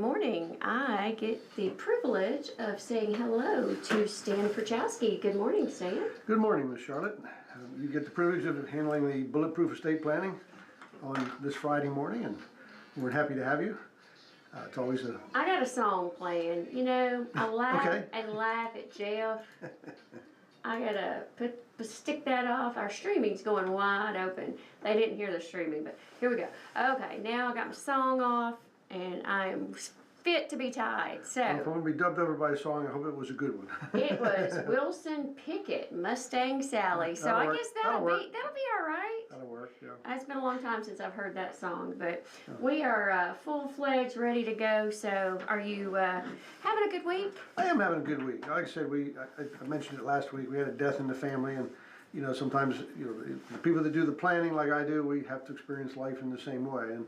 morning. I get the privilege of saying hello to Stan Pierchoski. Good morning, Stan. Good morning, Miss Charlotte. You get the privilege of handling the bulletproof estate planning on this Friday morning, and we're happy to have you. It's always a... I got a song playing. You know, I laugh Okay. and laugh at Jeff. I gotta stick that off. Our streaming's going wide open. They didn't hear the streaming, but here we go. Okay, now I got my song off, and I am fit to be tied. So Well, if I'm going to be dubbed over by a song, I hope it was a good one. it was Wilson Pickett, Mustang Sally. So I guess that'll be all right. That'll work, yeah. It's been a long time since I've heard that song, but we are full-fledged, ready to go. So are you having a good week? I am having a good week. Like I said, I mentioned it last week. We had a death in the family, and sometimes the people that do the planning like I do, we have to experience life in the same way, and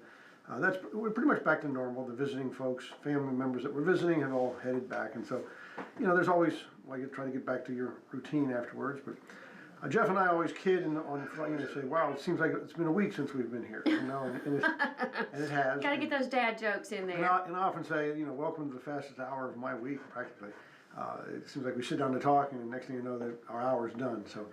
we're pretty much back to normal. The visiting folks, family members that we're visiting, have all headed back, and so there's always you try to get back to your routine afterwards. But Jeff and I always kid on Friday and say, "Wow, it seems like it's been a week since we've been here," and it has. Got to get those dad jokes in there. And I often say, "Welcome to the fastest hour of my week." Practically, it seems like we sit down to talk, and the next thing you know, that our hour's done. So,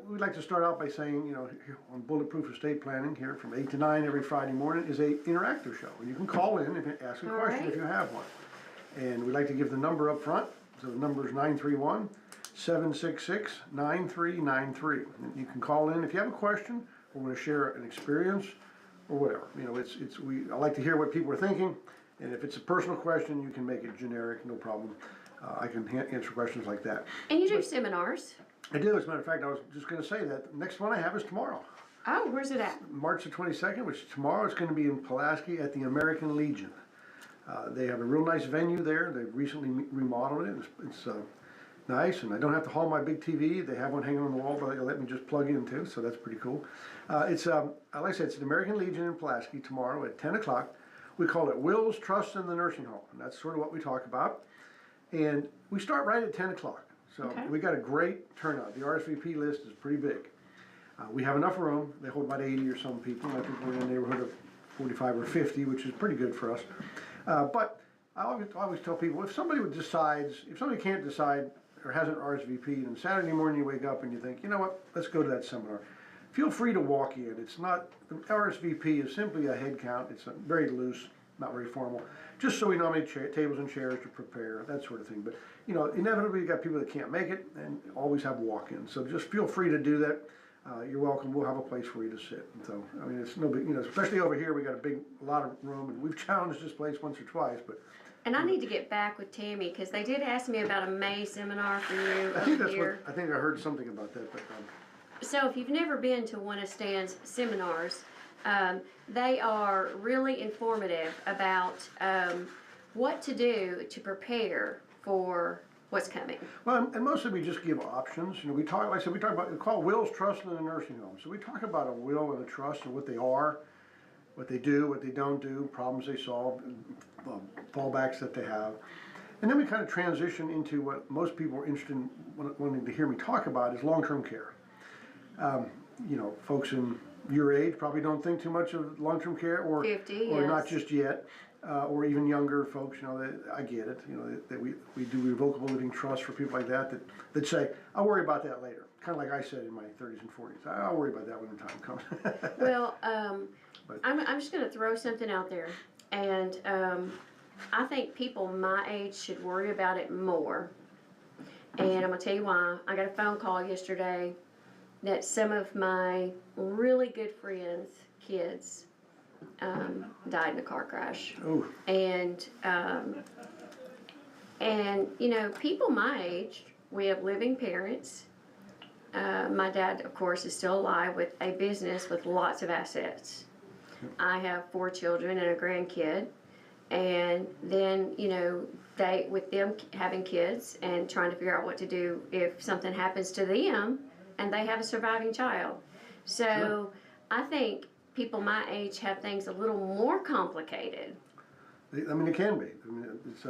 we'd like to start out by saying, here on Bulletproof Estate Planning, here from 8 to 9 every Friday morning, is a interactive show. And you can call in and ask a question if you have one. And we'd like to give the number up front. So the number is 931-766-9393. And you can call in if you have a question or want to share an experience or whatever. I like to hear what people are thinking. And if it's a personal question, you can make it generic, no problem. I can answer questions like that. And you do seminars. I do. As a matter of fact, I was just going to say that the next one I have is tomorrow. Oh, where's it at? March the 22nd, which is tomorrow. It's going to be in Pulaski at the American Legion. They have a real nice venue there. They've recently remodeled it. It's nice, and I don't have to haul my big TV. They have one hanging on the wall, but they let me just plug into, so that's pretty cool. Like I said, it's the American Legion in Pulaski tomorrow at 10 o'clock. We call it Wills, Trust, and the Nursing Home, and that's sort of what we talk about. And we start right at 10 o'clock. So we got a great turnout. The RSVP list is pretty big. We have enough room. They hold about 80 or some people. I think we're in the neighborhood of 45 or 50, which is pretty good for us. But I always tell people, if somebody can't decide or hasn't RSVP'd, and Saturday morning you wake up and you think, you know what, let's go to that seminar, feel free to walk in. It's not, the RSVP is simply a head count. It's very loose, not very formal, just so we know how many tables and chairs to prepare, that sort of thing. But inevitably you got people that can't make it, and always have walk-ins. So just feel free to do that. You're welcome. We'll have a place for you to sit. And so it's no big, especially over here, we got a lot of room, and we've challenged this place once or twice. But and I need to get back with Tammy, because they did ask me about a May seminar for you I think I heard something about that. But so if you've never been to one of Stan's seminars, they are really informative about what to do to prepare for what's coming. Well, and mostly we just give options. We talk about, we call wills, trust, and the nursing home. So we talk about a will and a trust and what they are, what they do, what they don't do, problems they solve, fallbacks that they have. And then we kind of transition into what most people are interested in wanting to hear me talk about is long-term care. Folks in your age probably don't think too much of long-term care, or 50, or yes. not just yet, or even younger folks. I get it. That we do revocable living trust for people like that say, I'll worry about that later. Kind of like I said in my 30s and 40s. I'll worry about that when the time comes. Well, I'm just going to throw something out there, and I think people my age should worry about it more. And I'm going to tell you why. I got a phone call yesterday that some of my really good friends' kids died in a car crash. Ooh. And people my age, we have living parents. My dad, of course, is still alive with a business with lots of assets. I have 4 children and a grandkid. And then, with them having kids and trying to figure out what to do if something happens to them and they have a surviving child. So I think people my age have things a little more complicated. It can be. It's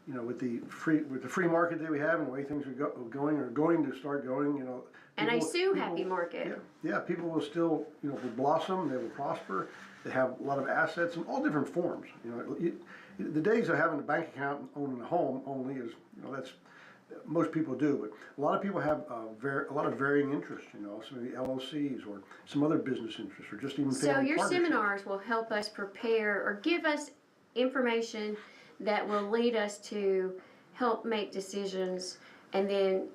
you know, with the free market that we have and the way things are going to start going, you know. And a Sue happy market. Yeah, people will still, you know, will blossom, they will prosper, they have a lot of assets in all different forms. You know, the days of having a bank account and owning a home only is, you know, that's, most people do, but a lot of people have a lot of varying interests, you know, some maybe LLCs or some other business interests or just even So family your partnerships. seminars will help us prepare or give us information that will lead us to help make decisions, and then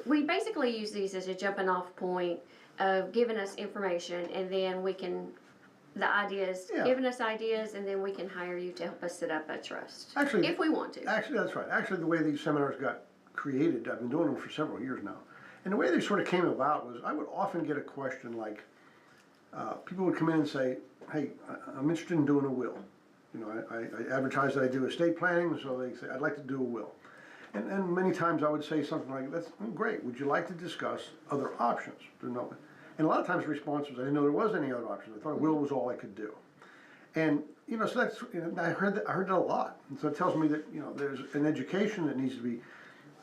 we basically use these as a jumping off point of giving us information, and then we can giving us ideas, and then we can hire you to help us set up a trust. Actually, if we want to. Actually, that's right. Actually, the way these seminars got created, I've been doing them for several years now, and the way they sort of came about was I would often get a question like, people would come in and say, hey, I'm interested in doing a will. You know, I advertise that I do estate planning, so they say, I'd like to do a will. And many times I would say something like, that's great, would you like to discuss other options? And a lot of times the response was, I didn't know there was any other options. I thought a will was all I could do. And, you know, so that's, you know, I heard that a lot. And so it tells me that, you know, there's an education that needs to be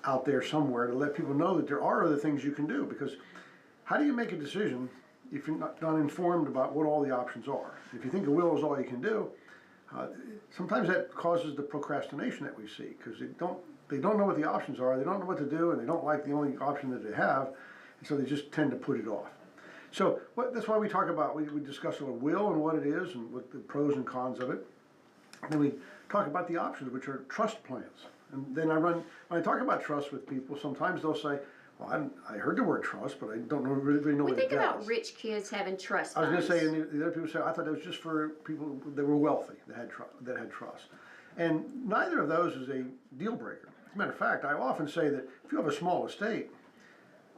out there somewhere to let people know that there are other things you can do. Because how do you make a decision if you're not informed about what all the options are? If you think a will is all you can do, sometimes that causes the procrastination that we see, because they don't know what the options are, they don't know what to do, and they don't like the only option that they have, and so they just tend to put it off. So that's why we talk about, we discuss a will and what it is and what the pros and cons of it. And then we talk about the options, which are trust plans. And then when I talk about trust with people, sometimes they'll say, well, I heard the word trust, but I don't really know what it does. We think about rich kids having trust funds. I was going to say, and the other people say, I thought that was just for people that were wealthy, that had trust. And neither of those is a deal breaker. As a matter of fact, I often say that if you have a small estate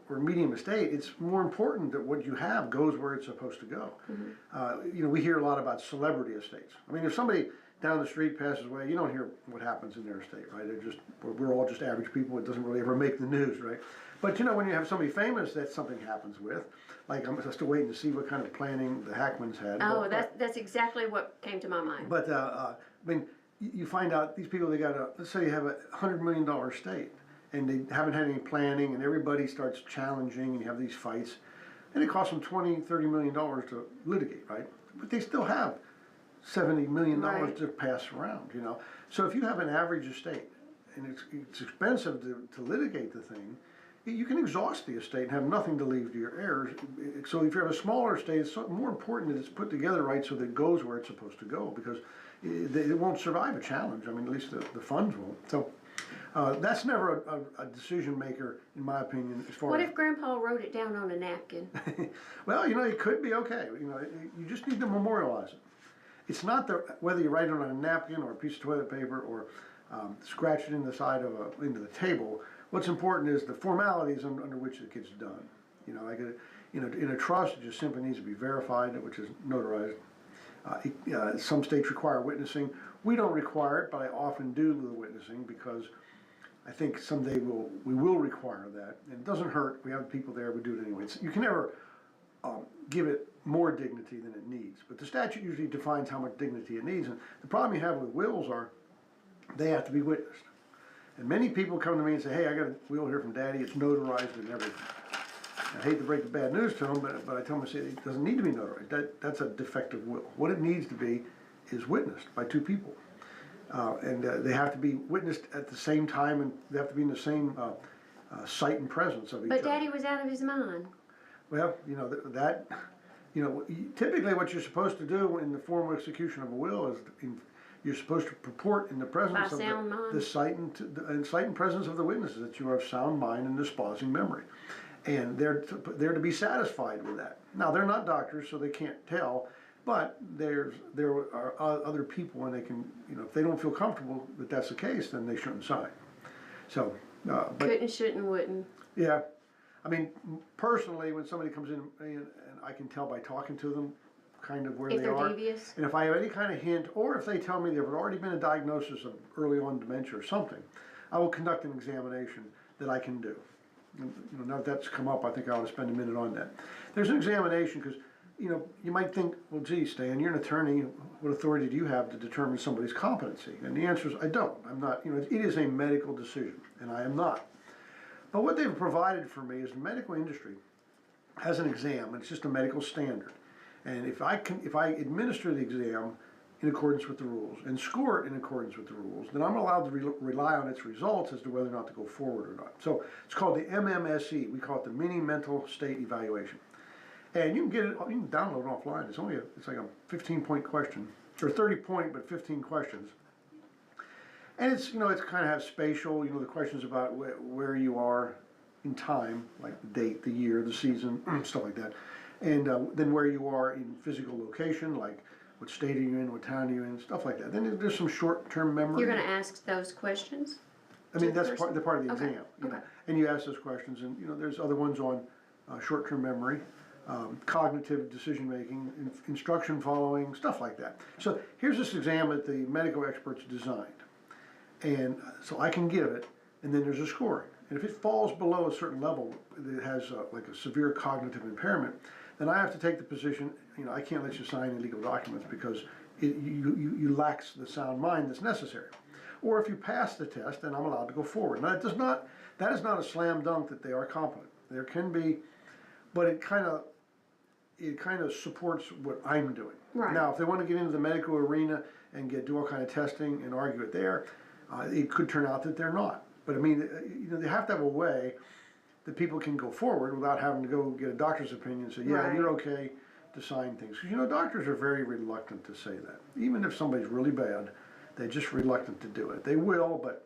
or a medium estate, it's more important that what you have goes where it's supposed to go. Mm-hmm. You know, we hear a lot about celebrity estates. I mean, if somebody down the street passes away, you don't hear what happens in their estate, right? We're all just average people. It doesn't really ever make the news, right? But you know, when you have somebody famous that something happens with, like I'm still waiting to see what kind of planning the Hackmans had. Oh, that's exactly what came to my mind. But I mean, you find out these people, they got let's say you have $100 million estate, and they haven't had any planning, and everybody starts challenging, and you have these fights, and it costs them $20-30 million to litigate, right? But they still have $70 million to pass around, you know. So if you have an average estate, and it's expensive to litigate the thing, you can exhaust the estate and have nothing to leave to your heirs. So if you have a smaller estate, it's more important that it's put together right so that it goes where it's supposed to go, because it won't survive a challenge. I mean, at least the funds won't. So that's never a decision maker, in my opinion. As far what if Grandpa wrote it down on a napkin? Well, you know, it could be okay. You know, you just need to memorialize it. It's not whether you write it on a napkin or a piece of toilet paper or scratch it in the side of into the table. What's important is the formalities under which it gets done. You know, like in a trust, it just simply needs to be verified, which is notarized. Some states require witnessing. We don't require it, but I often do the witnessing because I think someday we will require that. And it doesn't hurt. We have people there. We do it anyway. You can never give it more dignity than it needs. But the statute usually defines how much dignity it needs. And the problem you have with wills are they have to be witnessed. And many people come to me and say, hey, I got a will here from Daddy, it's notarized and everything. I hate to break the bad news to them, but I tell them, I say, it doesn't need to be notarized. That's a defective will. What it needs to be is witnessed by two people. And they have to be witnessed at the same time, and they have to be in the same sight and presence of each other. But Daddy was out of his mind. Well, you know, typically what you're supposed to do in the formal execution of a will is you're supposed to purport in the presence of the sight and presence of the witnesses that you are of sound mind and disposing memory. And they're to be satisfied with that. Now, they're not doctors, so they can't tell, but there are other people, and they can, you know, if they don't feel comfortable that that's the case, then they shouldn't sign. So, couldn't, shouldn't, wouldn't. Yeah. I mean, personally, when somebody comes in, and I can tell by talking to them kind of where they are. If they're devious. And if I have any kind of hint, or if they tell me there had already been a diagnosis of early on dementia or something, I will conduct an examination that I can do. And, you know, now that that's come up, I think I ought to spend a minute on that. There's an examination because you know, you might think, well, gee, Stan, you're an attorney. What authority do you have to determine somebody's competency? And the answer is, I don't. I'm not. You know, it is a medical decision, and I am not. But what they've provided for me is the medical industry has an exam, and it's just a medical standard. And if I administer the exam in accordance with the rules and score it in accordance with the rules, then I'm allowed to rely on its results as to whether or not to go forward or not. So it's called the MMSE. We call it the Mini Mental State Evaluation. And you can get it, you can download it offline. It's like a 15-point question, or 30-point, but 15 questions. And it's, you know, it's kind of have spatial, you know, the questions about where you are in time, like the date, the year, the season, stuff like that. And then where you are in physical location, like what state are you in, what town are you in, stuff like that. Then there's some short-term memory. You're going to ask those questions? I mean, that's part of the exam. Okay. You know? And you ask those questions, and you know, there's other ones on short-term memory, cognitive decision-making, instruction following, stuff like that. So here's this exam that the medical experts designed. And so I can give it, and then there's a scoring. And if it falls below a certain level that has like a severe cognitive impairment, then I have to take the position, you know, I can't let you sign illegal documents because you lack the sound mind that's necessary. Or if you pass the test, then I'm allowed to go forward. Now, that is not a slam dunk that they are competent. There can be, but it kind of supports what I'm doing. Right. Now, if they want to get into the medical arena and do all kind of testing and argue it there, it could turn out that they're not. But I mean, you know, they have to have a way that people can go forward without having to go get a doctor's opinion and say, yeah, Right. you're okay to sign things. Because, you know, doctors are very reluctant to say that. Even if somebody's really bad, they're just reluctant to do it. They will, but,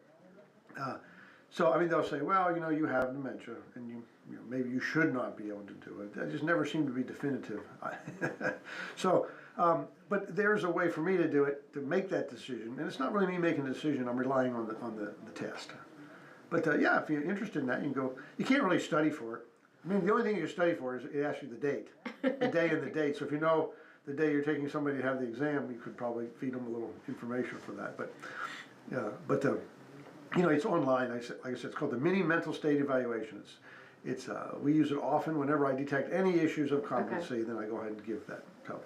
so, I mean, they'll say, well, you know, you have dementia, and you know, maybe you should not be able to do it. That just never seemed to be definitive. So, but there's a way for me to do it, to make that decision. And it's not really me making the decision, I'm relying on the test. But yeah, if you're interested in that, you can go. You can't really study for it. I mean, the only thing you can study for is it asks you the date, the day and the date. So if you know the day you're taking somebody to have the exam, you could probably feed them a little information for that. But you know, it's online. Like I said, it's called the Mini Mental State Evaluation. We use it often whenever I detect any issues of competency. Okay. Then I go ahead and give that. So,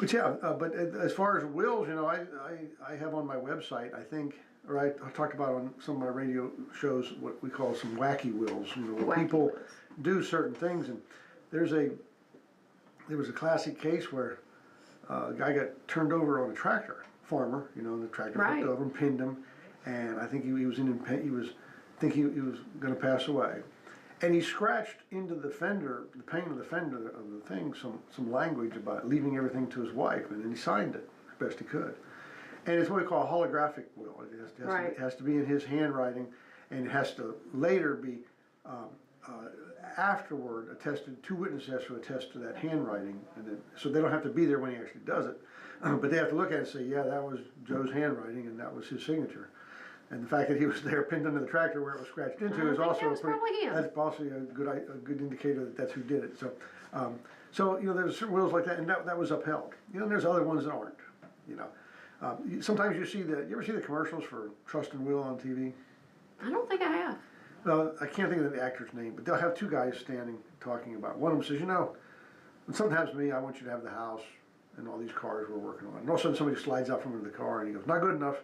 but yeah, but as far as wills, you know, I have on my website, I think. Or I talked about on some of my radio shows what we call some wacky wills, you know, where people do certain things. And there was a classic case where a guy got turned over on a tractor, farmer, you know, and the tractor flipped over and pinned him, and I think he was going to pass away, and he scratched into the fender, the pane of the fender of the thing, some language about leaving everything to his wife, and then he signed it as best he could. And it's what we call a holographic will. It has to be in his handwriting, and it has to later be afterward attested. Two witnesses have to attest to that handwriting, and then, so they don't have to be there when he actually does it, but they have to look at it and say, yeah, that was Joe's handwriting, and that was his signature. And the fact that he was there pinned under the tractor where it was scratched into is also that's possibly a good indicator that that's who did it. So, so you know, there's certain wills like that, and that was upheld. You know, and there's other ones that aren't. You know. Sometimes you ever see the commercials for Trust and Will on TV? I don't think I have. Well, I can't think of the actor's name, but they'll have two guys standing talking about. One of them says, you know, when something happens to me, I want you to have the house and all these cars we're working on. And all of a sudden somebody slides out from under the car and he goes, not good enough.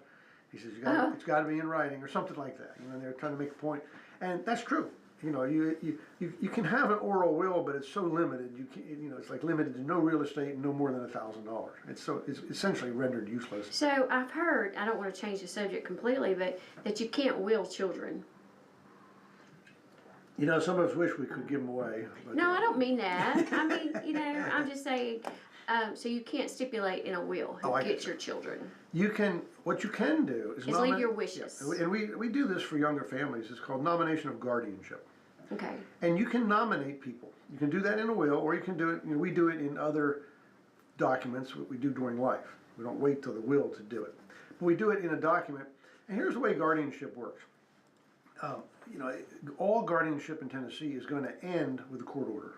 He says, it's got to be in writing or something like that. You know, they're trying to make a point. And that's true. You know, you can have an oral will, but it's so limited. You know, it's like limited to no real estate and no more than $1,000. It's essentially rendered useless. So I've heard, I don't want to change the subject completely, but that you can't will children. You know, some of us wish we could give them away. But, no, I don't mean that. I mean, you know, I'm just saying. So you can't stipulate in a will who gets your children. You can. What you can do is leave your wishes. Yeah, and we do this for younger families. It's called nomination of guardianship. Okay. And you can nominate people. You can do that in a will, or you can do it. You know, we do it in other documents. What we do during life. We don't wait till the will to do it. But we do it in a document. And here's the way guardianship works. You know, all guardianship in Tennessee is going to end with a court order.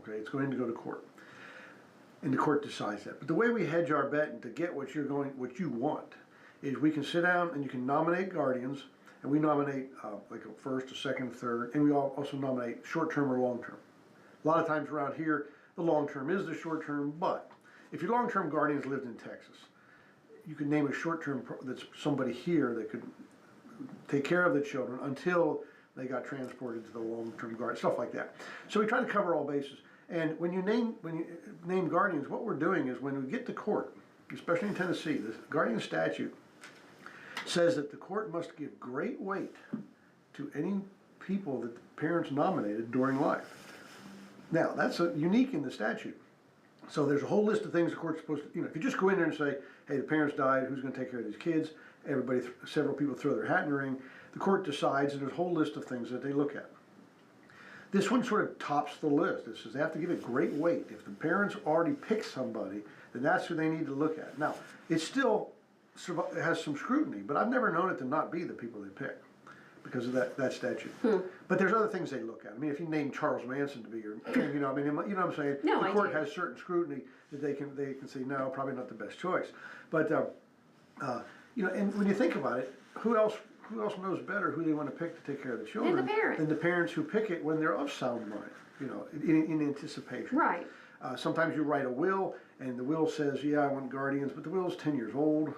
Okay, it's going to go to court, and the court decides that. But the way we hedge our bet and to get what you want, is we can sit down and you can nominate guardians, and we nominate like a first, a second, a third, and we also nominate short-term or long-term. A lot of times around here, the long-term is the short-term, but if your long-term guardians lived in Texas, you could name a short-term that's somebody here that could take care of the children until they got transported to the long-term guard, stuff like that. So we try to cover all bases. And when you name guardians, what we're doing is when we get to court, especially in Tennessee, the guardian statute says that the court must give great weight to any people that the parents nominated during life. Now, that's unique in the statute. So there's a whole list of things the court's supposed to, if you just go in there and say, hey, the parents died, who's gonna take care of these kids? Several people throw their hat in the ring. The court decides, and there's a whole list of things that they look at. This one sort of tops the list. It says they have to give it great weight. If the parents already picked somebody, then that's who they need to look at. Now, it still has some scrutiny, but I've never known it to not be the people they pick because of that statute. But there's other things they look at. I mean, if you name Charles Manson to be your, you know what I'm saying? No, the I court do. has certain scrutiny that they can say, no, probably not the best choice. But, and when you think about it, who else knows better who they want to pick to take care of the children Than the parent. than the parents who pick it when they're of sound mind, in anticipation. Right. Sometimes you write a will, and the will says, yeah, I want guardians, but the will's 10 years old,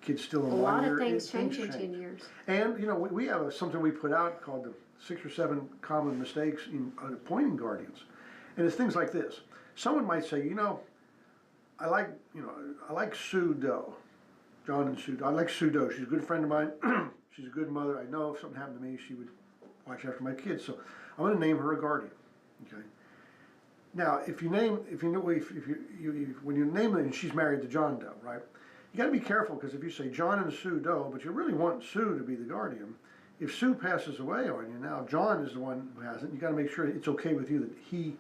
kid's still in A lot year. of things change in 10 years. And, we have something we put out called the 6 or 7 common mistakes in appointing guardians. And it's things like this. Someone might say, I like Sue Doe. John and Sue Doe. I like Sue Doe. She's a good friend of mine. She's a good mother. I know if something happened to me, she would watch after my kids. So I'm going to name her a guardian. Okay. Now, when you name it, and she's married to John Doe, right? You got to be careful because if you say John and Sue Doe, but you really want Sue to be the guardian, if Sue passes away on you now, John is the one who has it. You got to make sure it's okay with you that he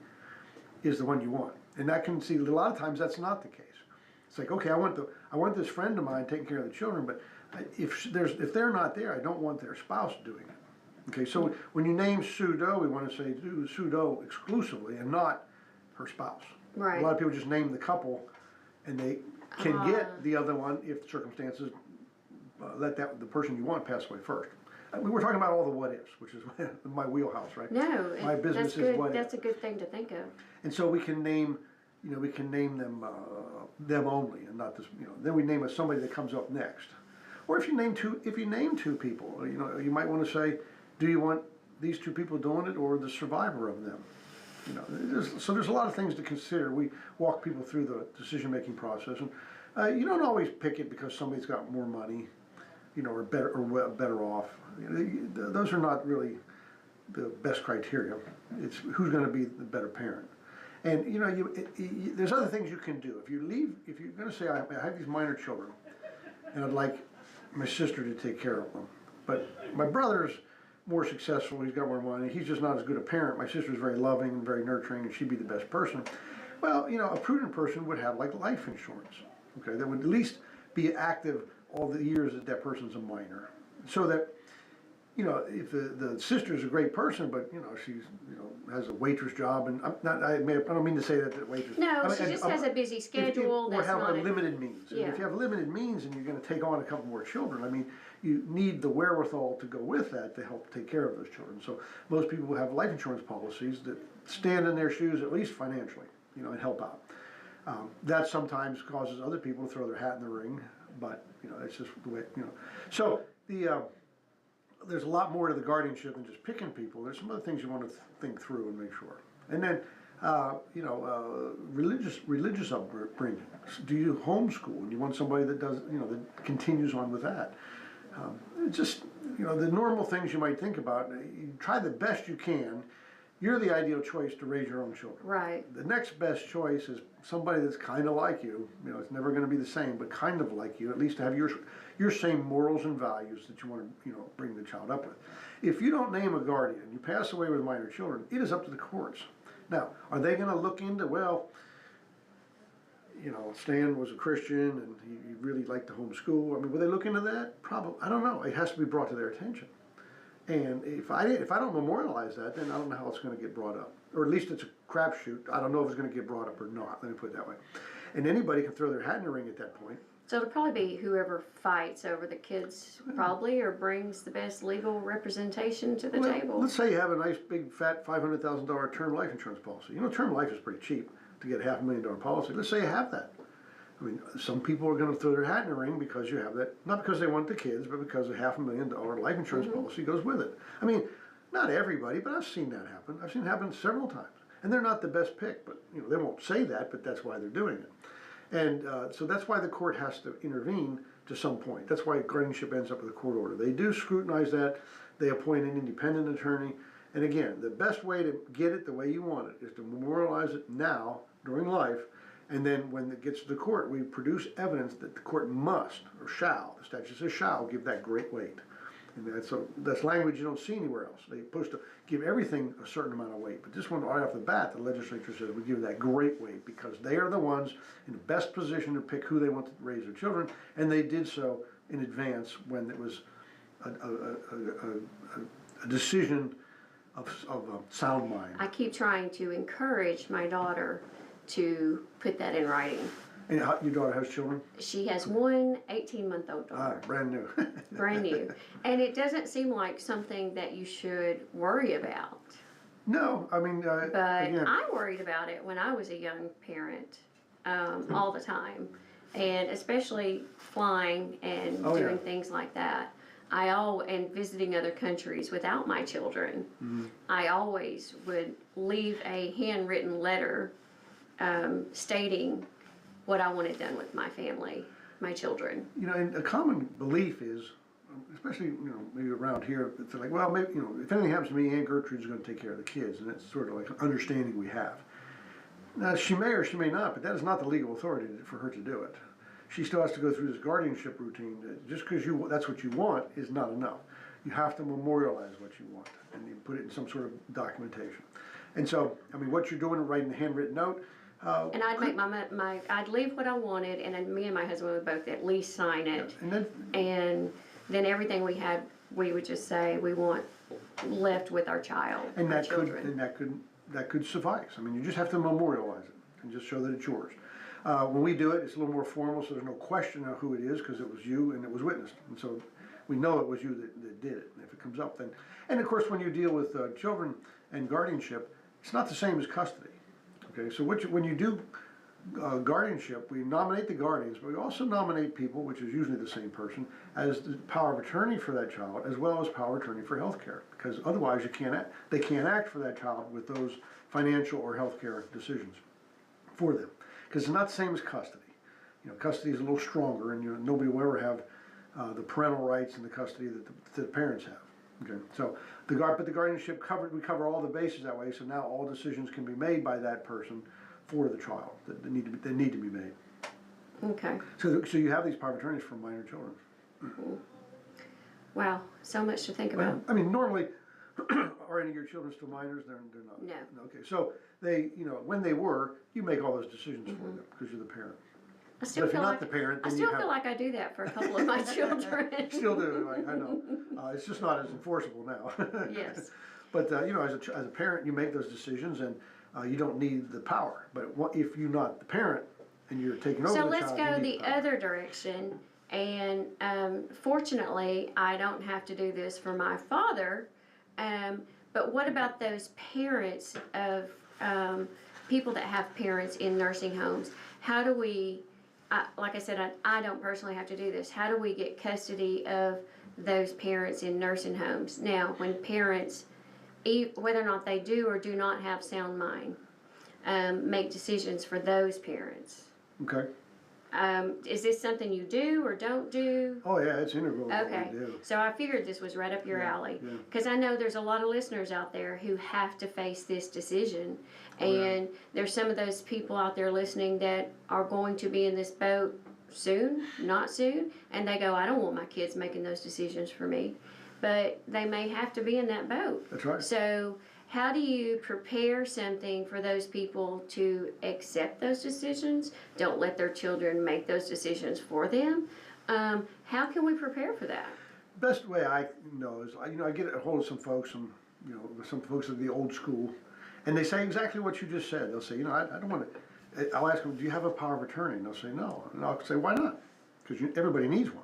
is the one you want. And that can see a lot of times that's not the case. It's like, okay, I want this friend of mine taking care of the children, but if they're not there, I don't want their spouse doing it. Okay, so when you name Sue Doe, we want to say Sue Doe exclusively and not her spouse. Right. A lot of people just name the couple, and they can get the other one if circumstances let the person you want pass away first. We're talking about all the what ifs, which is my wheelhouse, right? No, my business that's good. is what That's if. a good thing to think of. And so we can name, them only, and not this. Then we name somebody that comes up next. Or if you name two people, you might want to say, do you want these two people doing it or the survivor of them? So there's a lot of things to consider. We walk people through the decision-making process, and you don't always pick it because somebody's got more money, or better off. Those are not really the best criteria. It's who's going to be the better parent. And there's other things you can do. If you're going to say, I have these minor children, and I'd like my sister to take care of them, but my brother's more successful, he's got more money, he's just not as good a parent. My sister's very loving and very nurturing, and she'd be the best person. Well, a prudent person would have like life insurance, okay, that would at least be active all the years that person's a minor, so that if the sister's a great person, but she's has a waitress job, and I don't mean to say that the waitress. No, she just has a busy schedule. Or have limited means. Yeah. And if you have limited means and you're going to take on a couple more children, I mean, you need the wherewithal to go with that to help take care of those children. So most people have life insurance policies that stand in their shoes at least financially, and help out. That sometimes causes other people to throw their hat in the ring, but it's just the way. So there's a lot more to the guardianship than just picking people. There's some other things you want to think through and make sure. And then, religious upbringing. Do you homeschool? And you want somebody that does, that continues on with that. Just, the normal things you might think about. You try the best you can. You're the ideal choice to raise your own children. Right. The next best choice is somebody that's kind of like you. It's never going to be the same, but kind of like you. At least to have your same morals and values that you want to, bring the child up with. If you don't name a guardian, you pass away with minor children, it is up to the courts. Now, are they going to look into, Stan was a Christian and he really liked to homeschool? I mean, will they look into that? Probably. I don't know. It has to be brought to their attention. And if I don't memorialize that, then I don't know how it's going to get brought up. Or at least it's a crapshoot. I don't know if it's going to get brought up or not. Let me put it that way. And anybody can throw their hat in the ring at that point. So it'll probably be whoever fights over the kids, probably, or brings the best legal representation to the table. Let's say you have a nice big fat $500,000 term life insurance policy. You know, term life is pretty cheap to get a $500,000 policy. Let's say you have that. I mean, some people are going to throw their hat in the ring because you have that, not because they want the kids, but because a $500,000 life insurance policy goes with it. I mean, not everybody, but I've seen that happen. I've seen it happen several times. And they're not the best pick, but you know, they won't say that, but that's why they're doing it. And so that's why the court has to intervene to some point. That's why guardianship ends up with a court order. They do scrutinize that. They appoint an independent attorney. And again, the best way to get it the way you want it is to memorialize it now, during life, and then when it gets to the court, we produce evidence that the court must, or shall, the statute says shall, give that great weight. And that's language you don't see anywhere else. They're supposed to give everything a certain amount of weight. But this one, right off the bat, the legislature says we give that great weight because they are the ones in the best position to pick who they want to raise their children, and they did so in advance when it was a decision of sound mind. I keep trying to encourage my daughter to put that in writing. And your daughter has children? She has one 18-month-old daughter. Brand new. Brand new. And it doesn't seem like something that you should worry about. No, I mean, But again, I worried about it when I was a young parent, all the time. And especially flying and doing things like that. And visiting other countries without my children. I always would leave a handwritten letter stating what I wanted done with my family, my children. you know, and a common belief is, especially, you know, maybe around here, it's like, well, maybe, you know, if anything happens to me, Aunt Gertrude's going to take care of the kids, and it's sort of like an understanding we have. Now, she may or she may not, but that is not the legal authority for her to do it. She still has to go through this guardianship routine. Just because that's what you want is not enough. You have to memorialize what you want, and you put it in some sort of documentation. And so, I mean, what you're doing, writing a handwritten note. And I'd make I'd leave what I wanted, and then me and my husband would both at least sign it. And then everything we had, we would just say we want left with our child, and our children. That could suffice. I mean, you just have to memorialize it and just show that it's yours. When we do it, it's a little more formal, so there's no question of who it is because it was you and it was witnessed, and so we know it was you that did it. And if it comes up, then, and of course, when you deal with children and guardianship, it's not the same as custody. Okay, so when you do guardianship, we nominate the guardians, but we also nominate people, which is usually the same person, as the power of attorney for that child, as well as power of attorney for health care, because otherwise they can't act for that child with those financial or health care decisions for them, because it's not the same as custody. You know, custody is a little stronger, and nobody will ever have the parental rights and the custody that the parents have. Okay, so but the guardianship we cover all the bases that way. So now all decisions can be made by that person for the child that need to be made. Okay. So you have these power of attorneys for minor children. Wow, so much to think about. I mean, normally, are any of your children still minors? They're not. No. Okay, so when they were, you make all those decisions for them because you're the parent. I still But if feel you're like not the parent, then I you still feel like I do that for a couple of my children. Still do. I know. It's just not as enforceable now. Yes. But as a parent, you make those decisions, and you don't need the power. But if you're not the parent and you're taking over So the let's child, go you need the power. other direction. And fortunately, I don't have to do this for my father. But what about those parents of people that have parents in nursing homes? How do we, like I said, I don't personally have to do this. How do we get custody of those parents in nursing homes? Now, when parents, whether or not they do or do not have sound mind, make decisions for those parents. Okay. Is this something you do or don't do? Oh yeah, it's integral to Okay, what we do. so I figured this was right up your alley, yeah. because I know there's a lot of listeners out there who have to face this decision, Oh, yeah. and there's some of those people out there listening that are going to be in this boat soon, not soon, and they go, I don't want my kids making those decisions for me, but they may have to be in that boat. That's right. So how do you prepare something for those people to accept those decisions? Don't let their children make those decisions for them. How can we prepare for that? Best way I know is I get a hold of some folks, some folks of the old school, and they say exactly what you just said. They'll say, I don't want to. I'll ask them, do you have a power of attorney? And they'll say no, and I'll say, why not? because everybody needs one.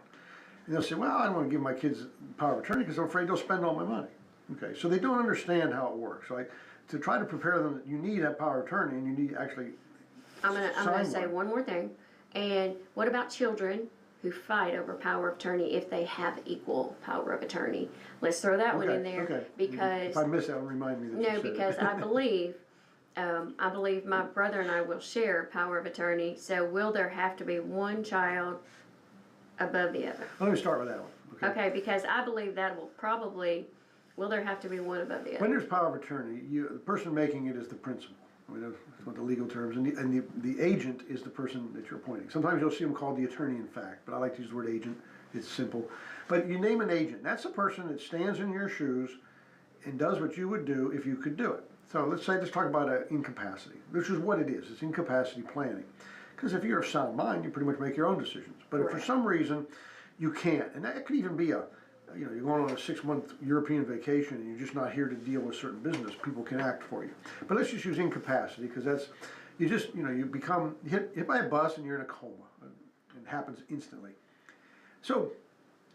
And they'll say, well, I don't want to give my kids power of attorney because I'm afraid they'll spend all my money. Okay, so they don't understand how it works. So to try to prepare them that you need that power of attorney and you need actually I'm gonna say one. one more thing. And what about children who fight over power of attorney if they have equal power of attorney? Let's throw that one in there Okay. because If I miss that one, remind me that you no, said because it. I believe my brother and I will share power of attorney. So will there have to be one child above the other? Let me start with that one. Okay, because I believe that will probably, will there have to be one above the When other? there's power of attorney, the person making it is the principal. I mean, that's what the legal terms, and the agent is the person that you're appointing. Sometimes you'll see them called the attorney in fact, but I like to use the word agent. It's simple. But you name an agent. That's the person that stands in your shoes and does what you would do if you could do it. So let's talk about incapacity, which is what it is. It's incapacity planning. Because if you're of sound mind, you pretty much make your own decisions. But if for some reason you can't, and that could even be you're going on a 6-month European vacation and you're just not here to deal with certain business, people can act for you. But let's just use incapacity because that's, you become hit by a bus and you're in a coma. It happens instantly. So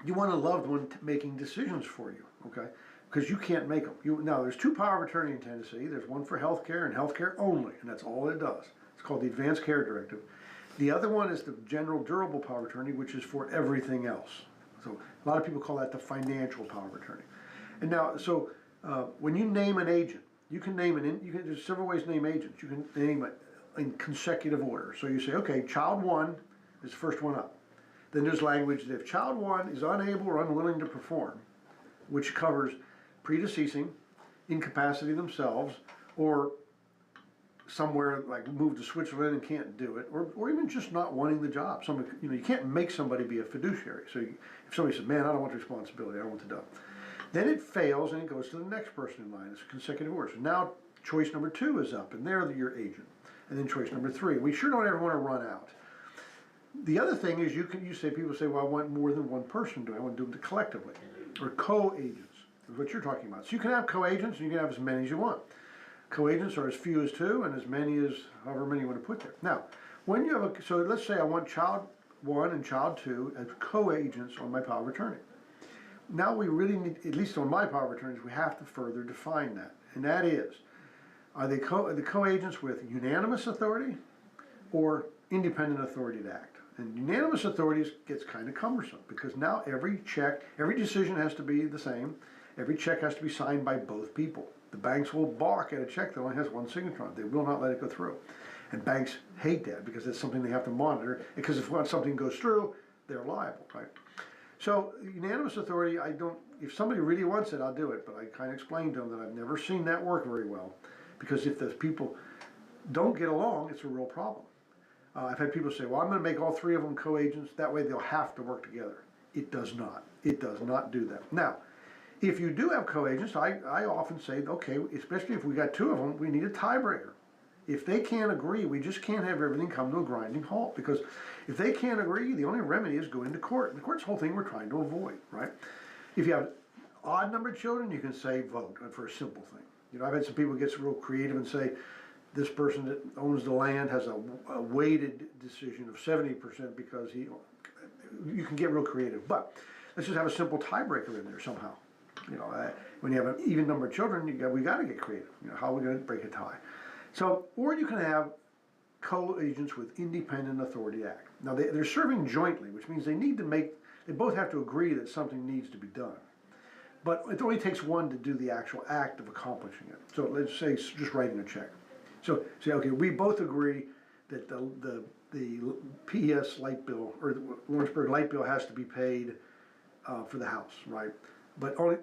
you want a loved one making decisions for you, okay? Because you can't make them. Now, there's 2 power of attorney in Tennessee. There's one for healthcare and healthcare only, and that's all it does. It's called the Advanced Care Directive. The other one is the general durable power of attorney, which is for everything else. So a lot of people call that the financial power of attorney. And now, when you name an agent, you can there's several ways to name agents. You can name it in consecutive order. So you say, okay, child 1 is the first one up. Then there's language that if child 1 is unable or unwilling to perform, which covers predeceasing, incapacity themselves, or somewhere like move to Switzerland and can't do it, or even just not wanting the job. You can't make somebody be a fiduciary. So if somebody says, man, I don't want the responsibility, I don't want the job. Then it fails and it goes to the next person in line. It's consecutive order. So now choice number 2 is up and they're your agent. And then choice number 3. We sure don't ever want to run out. The other thing is people say, well, I want more than one person to do it. I want to do it collectively. Or co-agents is what you're talking about. So you can have co-agents and you can have as many as you want. Co-agents are as few as 2 and as many as however many you want to put there. Now, when you have so let's say I want child 1 and child 2 as co-agents on my power of attorney. Now we really need, at least on my power of attorneys, we have to further define that. And that is, are the co-agents with unanimous authority or independent authority to act? And unanimous authority gets kind of cumbersome because now every decision has to be the same. Every check has to be signed by both people. The banks will balk at a check that only has one signature on it. They will not let it go through. And banks hate that because it's something they have to monitor. Because if something goes through, they're liable, right? So unanimous authority, if somebody really wants it, I'll do it. But I kind of explained to them that I've never seen that work very well. Because if those people don't get along, it's a real problem. I've had people say, well, I'm going to make all 3 of them co-agents. That way they'll have to work together. It does not. It does not do that. Now, if you do have co-agents, I often say, okay, especially if we got 2 of them, we need a tiebreaker. If they can't agree, we just can't have everything come to a grinding halt. Because if they can't agree, the only remedy is go into court. And the court's the whole thing we're trying to avoid, right? If you have odd numbered children, you can say vote for a simple thing. I've had some people get real creative and say, this person that owns the land has a weighted decision of 70% because you can get real creative. But let's just have a simple tiebreaker in there somehow. When you have an even number of children, we got to get creative. How are we going to break a tie? So, or you can have co-agents with independent authority act. Now they're serving jointly, which means they both have to agree that something needs to be done. But it only takes one to do the actual act of accomplishing it. So let's say it's just writing a check. So say, okay, we both agree that the PES light bill, or the Lawrenceburg light bill has to be paid for the house, right? But only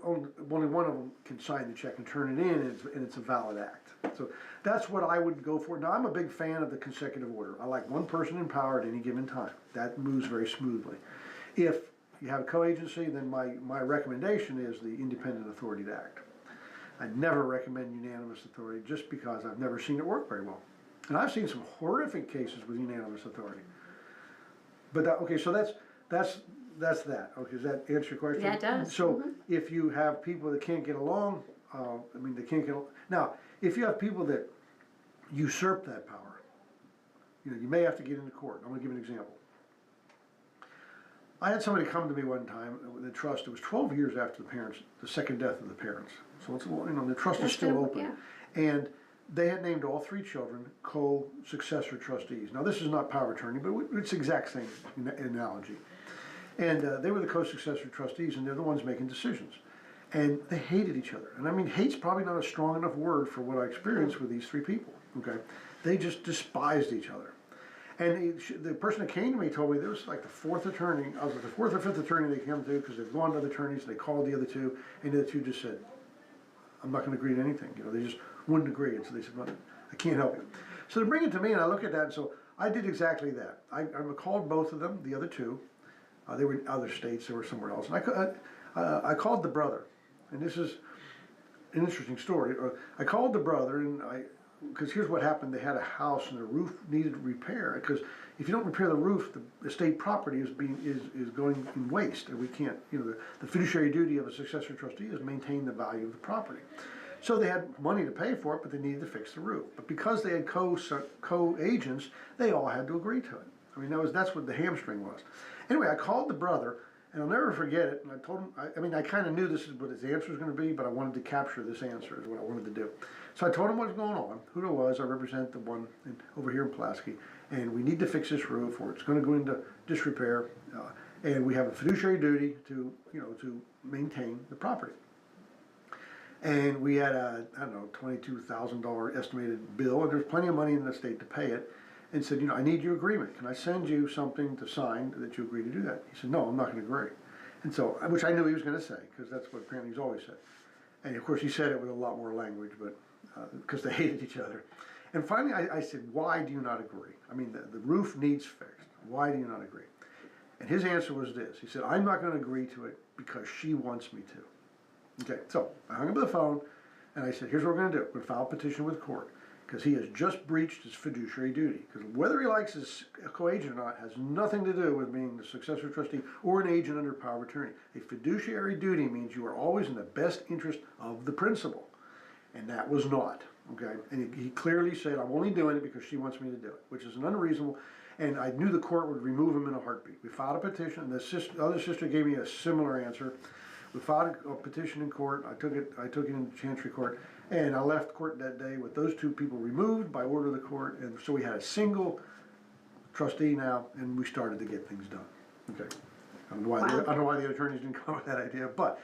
one of them can sign the check and turn it in, and it's a valid act. So that's what I would go for. Now, I'm a big fan of the consecutive order. I like one person in power at any given time. That moves very smoothly. If you have a co-agency, then my recommendation is the independent authority to act. I never recommend unanimous authority just because I've never seen it work very well. And I've seen some horrific cases with unanimous authority. But so that's that. Okay, does that answer your question? Yeah, it does. So if you have people that can't get along, they can't get along. Now, if you have people that usurp that power, you may have to get into court. I'm going to give an example. I had somebody come to me one time with the trust. It was 12 years after the second death of the parents. So it's, the trust is still open. Yeah. And they had named all three children co-successor trustees. Now this is not power of attorney, but it's the exact same analogy. And they were the co-successor trustees, and they're the ones making decisions. And they hated each other. And I mean, hate's probably not a strong enough word for what I experienced with these three people, okay? They just despised each other. And the person that came to me told me there was like the fourth attorney, I was like the fourth or fifth attorney they came to, because they've gone to other attorneys, and they called the other two, and the other two just said, I'm not gonna agree to anything, they just wouldn't agree. And so they said, well, I can't help you. So they bring it to me, and I look at that, and so I did exactly that. I called both of them, the other two. They were in other states, they were somewhere else. And I called the brother, and this is an interesting story. I called the brother, and because here's what happened: they had a house, and the roof needed repair. Because if you don't repair the roof, the estate property is going in waste, and we can't. The fiduciary duty of a successor trustee is maintain the value of the property. So they had money to pay for it, but they needed to fix the roof. But because they had co-agents, they all had to agree to it. I mean, that's what the hamstring was. Anyway, I called the brother, and I'll never forget it. And I told him, I kind of knew this is what his answer was going to be, but I wanted to capture this answer is what I wanted to do. So I told him what was going on, who it was. I represent the one over here in Pulaski, and we need to fix this roof, or it's going to go into disrepair, and we have a fiduciary duty to maintain the property. And we had a, $22,000 estimated bill, and there's plenty of money in the state to pay it. And said, I need your agreement. Can I send you something to sign that you agree to do that? He said, no, I'm not going to agree. And so, which I knew he was going to say, because that's what apparently he's always said. And of course, he said it with a lot more language, but because they hated each other. And finally, I said, why do you not agree? I mean, the roof needs fixed. Why do you not agree? And his answer was this. He said, I'm not going to agree to it because she wants me to. Okay, so I hung up the phone, and I said, here's what we're going to do. We're going to file a petition with the court, because he has just breached his fiduciary duty. Because whether he likes his co-agent or not has nothing to do with being the successor trustee or an agent under power of attorney. A fiduciary duty means you are always in the best interest of the principal. And that was not, okay? And he clearly said, I'm only doing it because she wants me to do it, which is an unreasonable, and I knew the court would remove him in a heartbeat. We filed a petition, and the other sister gave me a similar answer. We filed a petition in court. I took it in Chancery Court, and I left court that day with those two people removed by order of the court, and so we had a single trustee now, and we started to get things done. Okay. I don't know why the attorneys didn't come up with that idea, but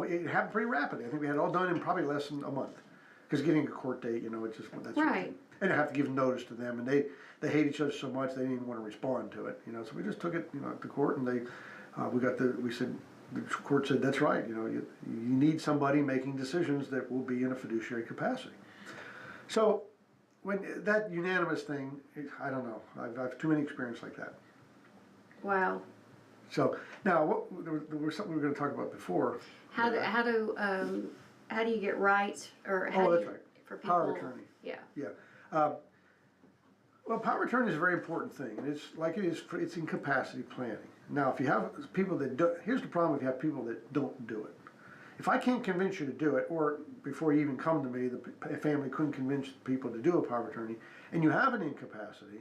it happened pretty rapidly. I think we had it all done in probably less than a month. Because getting a court date, it's just that's right. And I have to give notice to them, and they hate each other so much they didn't even want to respond to it. So we just took it, to court, and we said. The court said, that's right, you need somebody making decisions that will be in a fiduciary capacity. So, when that unanimous thing, I don't know, I've too many experience like that. Wow. So, now, there was something we were going to talk about before. How do you get rights, or how that's right. For people? Power of attorney. Yeah. Yeah. Well, power of attorney is a very important thing, and it's in capacity planning. Now, if you have people that do, here's the problem: if you have people that don't do it. If I can't convince you to do it, or before you even come to me, the family couldn't convince people to do a power of attorney, and you have an incapacity,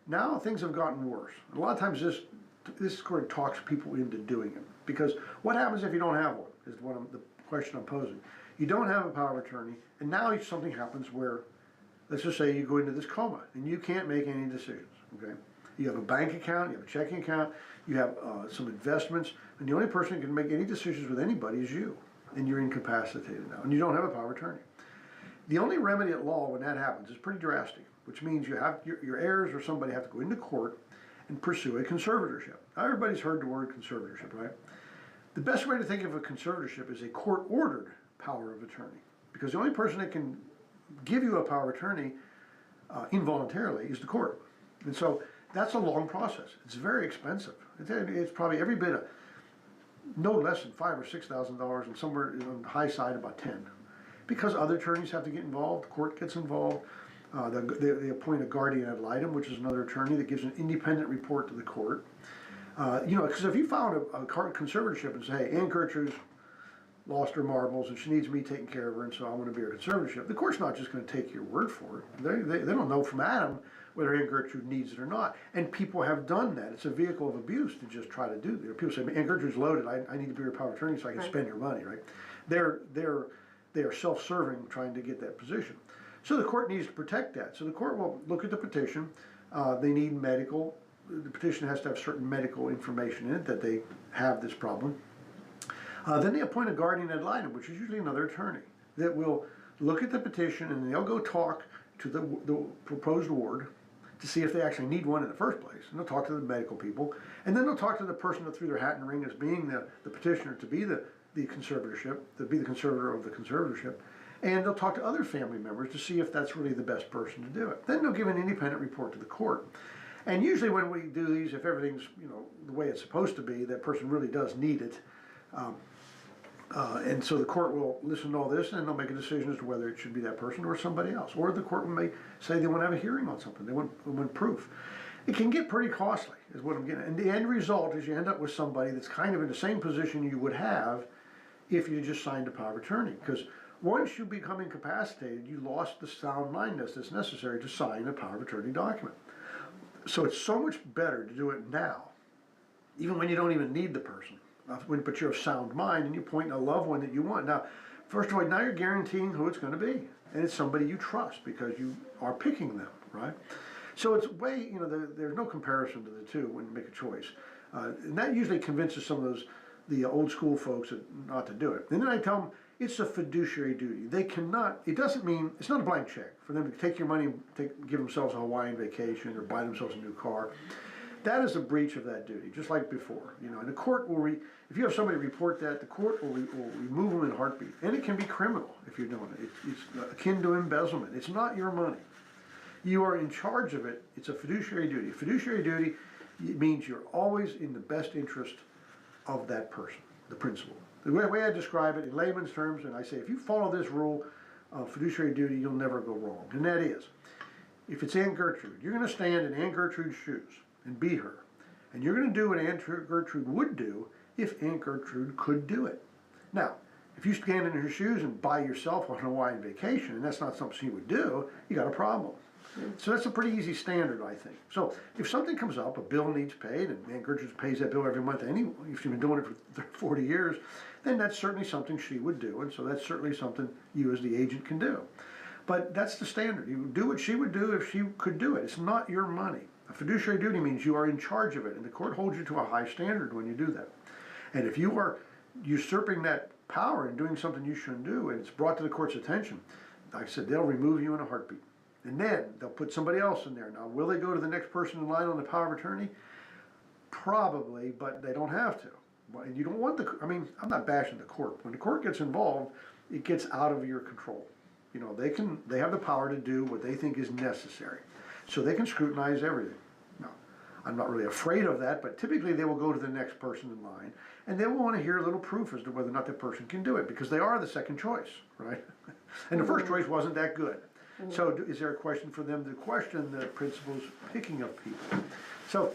now things have gotten worse. A lot of times this sort of talks people into doing it, because what happens if you don't have one? Is the question I'm posing. You don't have a power of attorney, and now something happens where, let's just say you go into this coma, and you can't make any decisions, okay? You have a bank account, you have a checking account, you have some investments, and the only person who can make any decisions with anybody is you, and you're incapacitated now, and you don't have a power of attorney. The only remedy at law when that happens is pretty drastic, which means you have your heirs or somebody have to go into court and pursue a conservatorship. Now, everybody's heard the word conservatorship, right? The best way to think of a conservatorship is a court-ordered power of attorney, because the only person that can give you a power of attorney involuntarily is the court. And so that's a long process. It's very expensive. It's probably every bit of no less than $5,000 or $6,000, and somewhere on the high side about 10, because other attorneys have to get involved. The court gets involved. They appoint a guardian ad litem, which is another attorney that gives an independent report to the court. Because if you found a conservatorship and say, hey, Ann Gertrude's lost her marbles and she needs me taking care of her, and so I want to be her conservatorship, the court's not just going to take your word for it. They don't know from Adam whether Aunt Gertrude needs it or not. And people have done that. It's a vehicle of abuse to just try to do that. People say, Aunt Gertrude's loaded, I need to be your power of attorney so I can spend your money, right? They are self-serving trying to get that position. So the court needs to protect that. So the court will look at the petition. They need the petition has to have certain medical information in it that they have this problem. Then they appoint a guardian ad litem, which is usually another attorney, that will look at the petition and they'll go talk to the proposed ward to see if they actually need one in the first place. And they'll talk to the medical people. And then they'll talk to the person that threw their hat in the ring as being the petitioner to be the conservatorship, to be the conservator of the conservatorship. And they'll talk to other family members to see if that's really the best person to do it. Then they'll give an independent report to the court. And usually when we do these, if everything's the way it's supposed to be, that person really does need it. And so the court will listen to all this and they'll make a decision as to whether it should be that person or somebody else. Or the court may say they want to have a hearing on something. They want proof. It can get pretty costly, is what I'm getting at. And the end result is you end up with somebody that's kind of in the same position you would have if you just signed a power of attorney. Because once you become incapacitated, you lost the sound mindness that's necessary to sign a power of attorney document. So it's so much better to do it now, even when you don't even need the person. But you're of sound mind and you point a loved one that you want. Now, first of all, now you're guaranteeing who it's going to be. And it's somebody you trust because you are picking them, right? So it's way, there's no comparison to the two when you make a choice. And that usually convinces some of the old school folks not to do it. And then I tell them, it's a fiduciary duty. They cannot, it doesn't mean, it's not a blank check for them to take your money and give themselves a Hawaiian vacation or buy themselves a new car. That is a breach of that duty, just like before. And the court will, if you have somebody report that, the court will remove them in a heartbeat. And it can be criminal if you're doing it. It's akin to embezzlement. It's not your money. You are in charge of it. It's a fiduciary duty. Fiduciary duty means you're always in the best interest of that person, the principal. The way I describe it in layman's terms, and I say, if you follow this rule of fiduciary duty, you'll never go wrong. And that is, if it's Aunt Gertrude, you're going to stand in Aunt Gertrude's shoes and be her. And you're going to do what Aunt Gertrude would do if Aunt Gertrude could do it. Now, if you stand in her shoes and buy yourself on a Hawaiian vacation, and that's not something she would do, you got a problem. So that's a pretty easy standard, I think. So if something comes up, a bill needs paid, and Aunt Gertrude pays that bill every month anyway, if she's been doing it for 40 years, then that's certainly something she would do, and so that's certainly something you as the agent can do. But that's the standard. You do what she would do if she could do it. It's not your money. A fiduciary duty means you are in charge of it, and the court holds you to a high standard when you do that. And if you are usurping that power and doing something you shouldn't do, and it's brought to the court's attention, like I said, they'll remove you in a heartbeat. And then they'll put somebody else in there. Now, will they go to the next person in line on the power of attorney? Probably, but they don't have to. And you don't want I'm not bashing the court. When the court gets involved, it gets out of your control. They have the power to do what they think is necessary. So they can scrutinize everything. Now, I'm not really afraid of that, but typically they will go to the next person in line, and they will want to hear a little proof as to whether or not that person can do it, because they are the second choice, right? And the first choice wasn't that good. So is there a question for them to question the principal's picking of people? So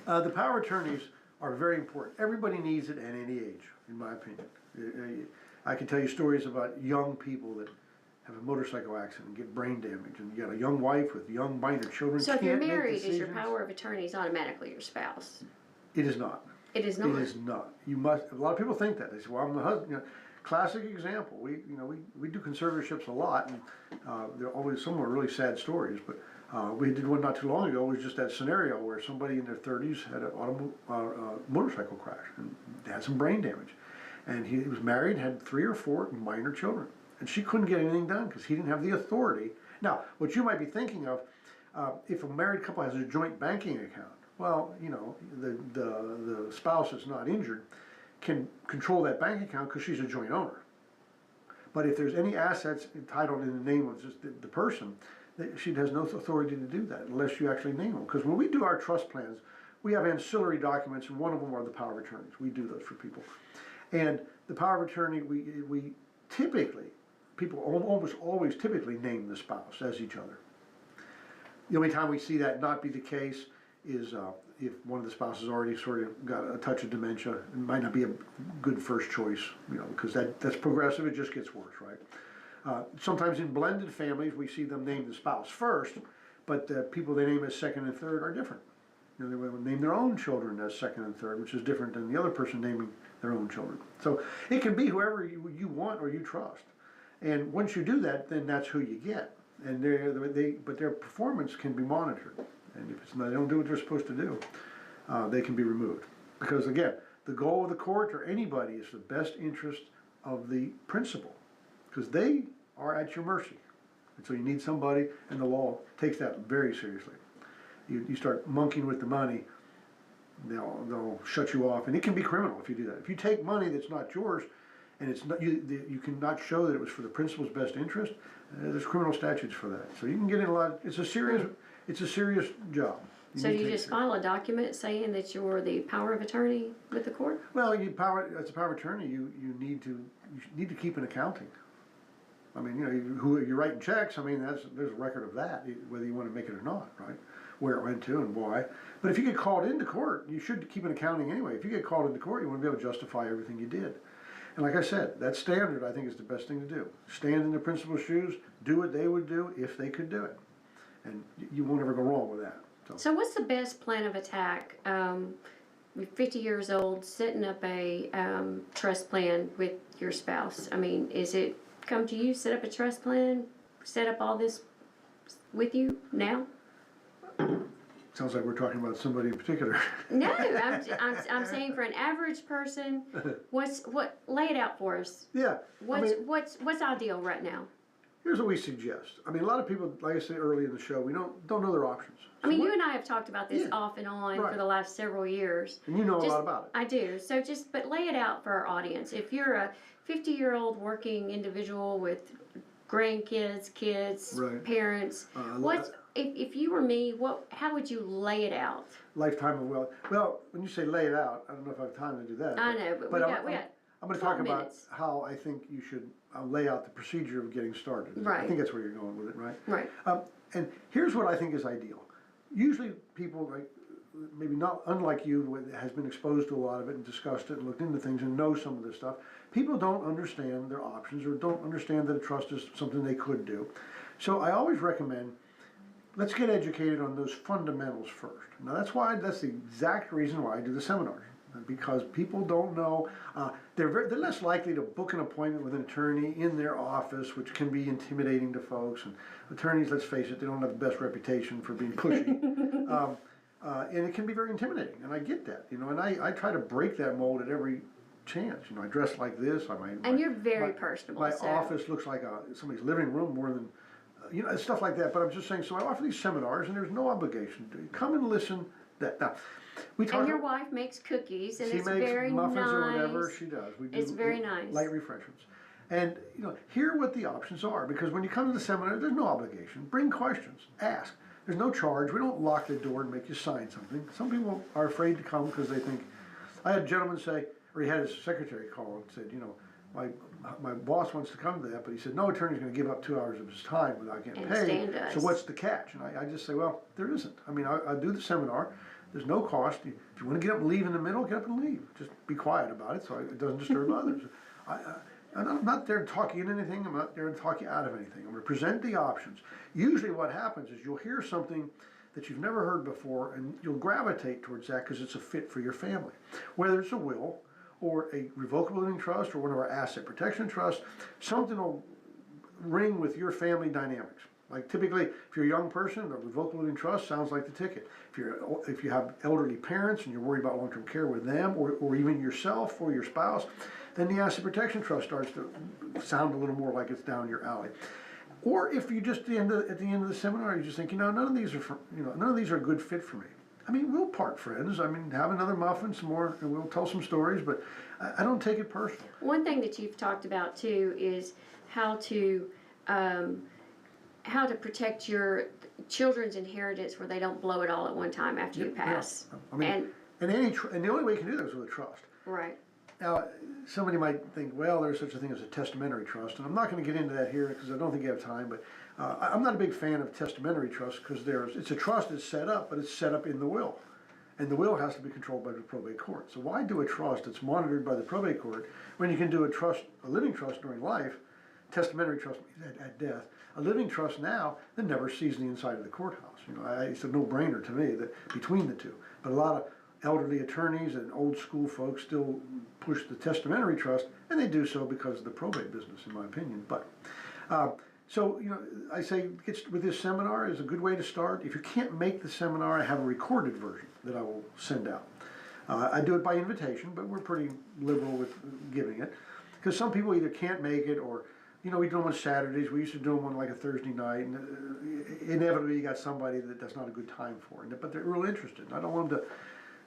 the power of attorneys are very important. Everybody needs it at any age, in my opinion. I can tell you stories about young people that have a motorcycle accident and get brain damage, and you got a young wife with young minor children. So if you're married, is your power of attorney automatically your spouse? It is not. It is not? It is not. You must, a lot of people think that. They say, well, I'm the husband. Classic example. We do conservatorships a lot, and there are always some really sad stories, but we did one not too long ago. It was just that scenario where somebody in their 30s had a motorcycle crash and had some brain damage. And he was married, had 3 or 4 minor children. And she couldn't get anything done because he didn't have the authority. Now, what you might be thinking of, if a married couple has a joint banking account, well, the spouse that's not injured can control that bank account because she's a joint owner. But if there's any assets entitled in the name of just the person, she has no authority to do that unless you actually name them. Because when we do our trust plans, we have ancillary documents, and one of them are the power of attorneys. We do those for people. And the power of attorney, we typically, people almost always typically name the spouse as each other. The only time we see that not be the case is if one of the spouses already sort of got a touch of dementia. It might not be a good first choice, because that's progressive, it just gets worse, right? Sometimes in blended families, we see them name the spouse first, but the people they name as second and third are different. You know, they would name their own children as second and third, which is different than the other person naming their own children. So it can be whoever you want or you trust. And once you do that, then that's who you get. And but their performance can be monitored. And if they don't do what they're supposed to do, they can be removed. Because again, the goal of the court or anybody is the best interest of the principal, because they are at your mercy. And so you need somebody, and the law takes that very seriously. You start monkeying with the money, they'll shut you off, and it can be criminal if you do that. If you take money that's not yours, and it's not, you cannot show that it was for the principal's best interest, there's criminal statutes for that. So you can get in a lot. It's a serious job. So you just file a document saying that you're the power of attorney with the court? Well, as a power of attorney, you need to keep an accounting. I mean, you know, who you're writing checks. I mean, there's a record of that, whether you want to make it or not, right? Where it went to and why. But if you get called into court, you should keep an accounting anyway. If you get called into court, you want to be able to justify everything you did. And like I said, that standard, I think, is the best thing to do. Stand in the principal's shoes, do what they would do if they could do it. And you won't ever go wrong with that. So what's the best plan of attack? You're 50 years old, setting up a trust plan with your spouse. I mean, is it come to you, set up a trust plan, set up all this with you now? Sounds like we're talking about somebody in particular. No, I'm saying for an average person, lay it out for us. Yeah. What's ideal right now? Here's what we suggest. I mean, a lot of people, like I said earlier in the show, we don't know their options. I mean, you and I have talked about this off and on for the last several years. And you know a lot about it. I do. So but lay it out for our audience. If you're a 50-year-old working individual with grandkids, kids, parents, if you were me, how would you lay it out? Lifetime of wealth. Well, when you say lay it out, I don't know if I have time to do that. I know, but we got I'm going to talk about how I think you should lay out the procedure of getting started. Right. I think that's where you're going with it, right? Right. And here's what I think is ideal. Usually people, like maybe not unlike you, has been exposed to a lot of it and discussed it and looked into things and know some of this stuff. People don't understand their options or don't understand that a trust is something they could do. So I always recommend, let's get educated on those fundamentals first. Now that's the exact reason why I do the seminars. Because people don't know, they're less likely to book an appointment with an attorney in their office, which can be intimidating to folks. And attorneys, let's face it, they don't have the best reputation for being pushy, and it can be very intimidating. And I get that, you know. And I try to break that mold at every chance. You know, I dress like this. And you're very personable. My office looks like somebody's living room more than, you know, stuff like that. But I'm just saying. So I offer these seminars, and there's no obligation to come and listen. Now. And your wife makes cookies, and it's very nice. She makes muffins or whatever she does. It's very nice. Light refreshments. And, you know, hear what the options are. Because when you come to the seminar, there's no obligation. Bring questions. Ask. There's no charge. We don't lock the door and make you sign something. Some people are afraid to come because they think. I had a gentleman say, or he had his secretary call and said, you know, my boss wants to come to that, but he said no attorney's going to give up 2 hours of his time without getting paid. So what's the catch? And I just say, well, there isn't. I mean, I do the seminar. There's no cost. If you want to get up and leave in the middle, get up and leave. Just be quiet about it so it doesn't disturb others. I'm not there to talk you into anything. I'm not there to talk you out of anything. I'm going to present the options. Usually what happens is you'll hear something that you've never heard before, and you'll gravitate towards that because it's a fit for your family. Whether it's a will, or a revocable living trust, or one of our asset protection trusts, something will ring with your family dynamics. Like typically, if you're a young person, a revocable living trust sounds like the ticket. If you have elderly parents and you're worried about long-term care with them, or even yourself or your spouse, then the asset protection trust starts to sound a little more like it's down your alley. Or if you just at the end of the seminar, you just think, you know, none of these are a good fit for me. I mean, we'll part friends. I mean, have another muffin, some more, and we'll tell some stories. But I don't take it personal. One thing that you've talked about too is how to protect your children's inheritance where they don't blow it all at one time after you pass. Yeah. I mean, and the only way you can do that is with a trust. Right. Now, somebody might think, well, there's such a thing as a testamentary trust, and I'm not going to get into that here because I don't think you have time, but I'm not a big fan of testamentary trusts because it's a trust that's set up, but it's set up in the will. And the will has to be controlled by the probate court. So why do a trust that's monitored by the probate court when you can do a living trust during life testamentary trust at death. A living trust now that never sees the inside of the courthouse. It's a no-brainer to me that between the two. But a lot of elderly attorneys and old school folks still push the testamentary trust, and they do so because of the probate business, in my opinion. But so I say with this seminar is a good way to start. If you can't make the seminar, I have a recorded version that I will send out. I do it by invitation, but we're pretty liberal with giving it because some people either can't make it or. We do them on Saturdays. We used to do them on like a Thursday night, and inevitably you got somebody that's not a good time for it. But they're real interested. I don't want them to.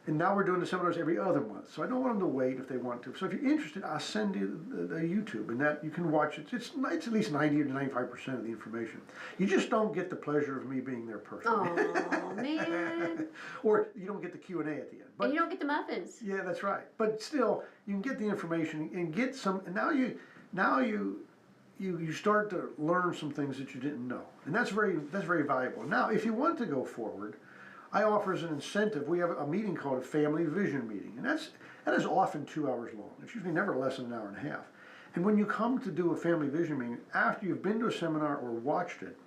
And now we're doing the seminars every other month, so I don't want them to wait if they want to. So if you're interested, I'll send you the YouTube, and that you can watch it. It's at least 90 to 95% of the information. You just don't get the pleasure of me being there personally. Oh man! Or you don't get the Q&A at the end. And you don't get the muffins. Yeah, that's right. But still, you can get the information and get some. And now you start to learn some things that you didn't know, and that's very valuable. Now, if you want to go forward, I offer as an incentive. We have a meeting called a family vision meeting, and that is often 2 hours long. It's usually never less than an hour and a half. And when you come to do a family vision meeting, after you've been to a seminar or watched it,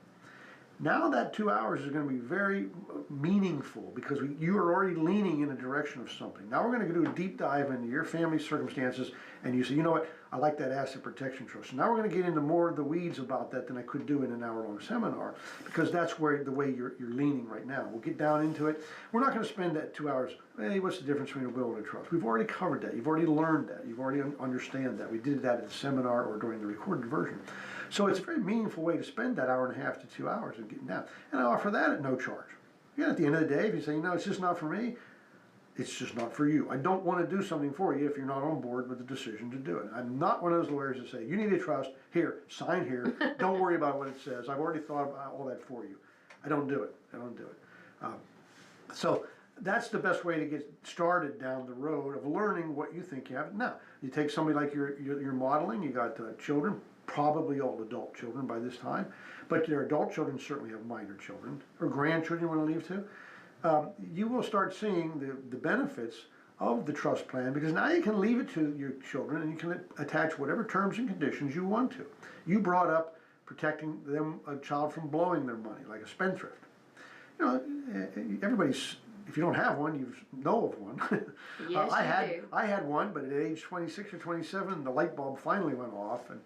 now that 2 hours is going to be very meaningful because you are already leaning in a direction of something. Now we're going to do a deep dive into your family circumstances, and you say, you know what, I like that asset protection trust. So now we're going to get into more of the weeds about that than I could do in an hour-long seminar because that's the way you're leaning right now. We'll get down into it. We're not going to spend that 2 hours, hey, what's the difference between a will and a trust? We've already covered that. You've already learned that. You've already understand that. We did that at the seminar or during the recorded version. So it's a very meaningful way to spend that hour and a half to 2 hours and getting down. And I offer that at no charge. At the end of the day, if you say, it's just not for me, it's just not for you. I don't want to do something for you if you're not on board with the decision to do it. I'm not one of those lawyers that say, you need a trust, here, sign here, don't worry about what it says. I've already thought about all that for you. I don't do it. So that's the best way to get started down the road of learning what you think you have. Now, you take somebody like your modeling, you got children, probably all adult children by this time, but their adult children certainly have minor children or grandchildren you want to leave to. You will start seeing the benefits of the trust plan because now you can leave it to your children and you can attach whatever terms and conditions you want to. You brought up protecting a child from blowing their money like a spendthrift. Everybody's, if you don't have one, you know of one. Yes, I had one, but at age 26 or 27, the light bulb finally went off, and